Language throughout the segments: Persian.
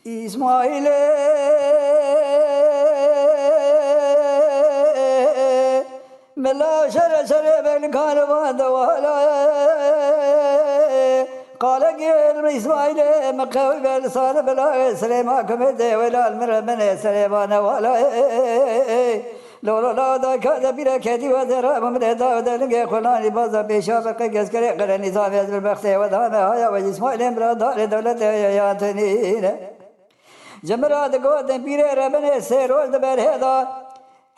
İsmail'e ملا شر شر بالكارما دوالا قال قيل إسماعيل مقوي بالصال بلا سليما كمده ولا المر من سليمان ولا لولا لا دا كذا بلا كذي وذرا من دا ودلنج خلاني بازا بيشافق كسكري قرن نظام يزل بخت ودام هيا وإسماعيل امر دار دولة يا تنين جمرات قوت بير ربنا سيرول دبر هذا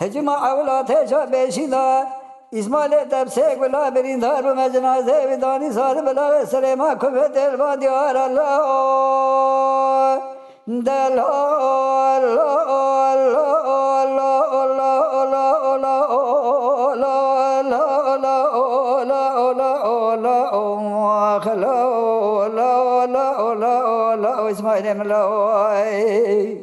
هجمع أولاد هجا بيشيدا إسماعيل تبسيك بلا برين دار ومجنازة بداني صار بلا سليما كفت الوادي الله دل إسماعيل ملوي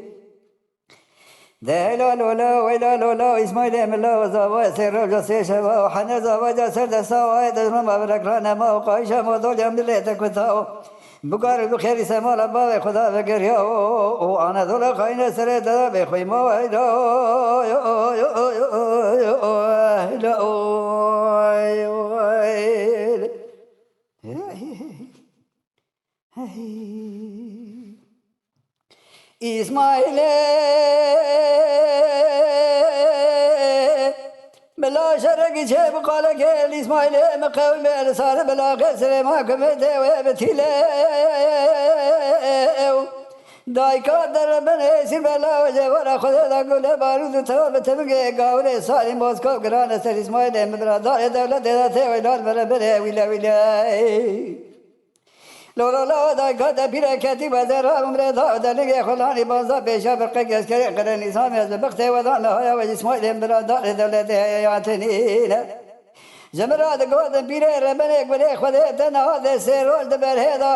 لا لا لا ولا لا لا إسماعيل ملا وزوا سر جسي شوا وحنا زوا جسر دسوا دزم مبارك لنا ما وقايش ما دول يوم ليتك كتاو بقار بخير سما لبا خدا فكر يا وانا دول خاين سر دا بخوي ما ويلا إسماعيل بلا شرق شيب قال قال إسماعيل مقوي بلا صار بلا غسر ما كمده وبتيله دايكا دربن يسير بلا وجه ولا خذ ذا قول بارود ثوب تبقى قاولي صاري موسكو قران سر إسماعيل مبلا دار دولة ذات ويلال بلا بلا ولا لولا لا دا كذا بيرا كتي وزرا عمر دا دلقي خلاني بازا بيشا برقي عسكري قرن نظام يزبقت وذان هيا وإسماعيل برا دار دولة ياتنين جمرات قوت بيرا ربنا يقبل خذ هذا سيرول دبر هذا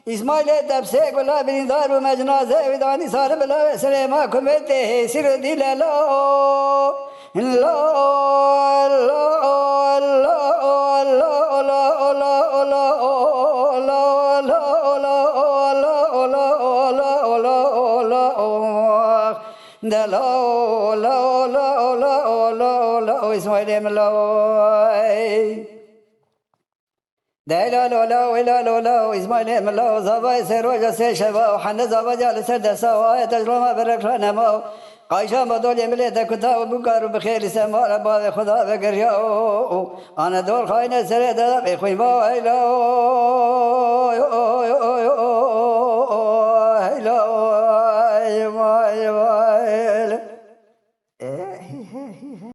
إسماعيل تبسيك ولا بين دار ومجنازة وداني صار بلا سليما كمته سر دي لا لا لا إسماعيل ملوي لا لا لا لا لا لا لا إسماعيل ملو زبا سيرو جسي شبا وحنا زبا جالس دسوا تجربة بركنا ما قايشة ما دول يملي تكتا وبكار بخير سما ربا خدا بكر يا أنا دول خاين سرد بخوي ما إلا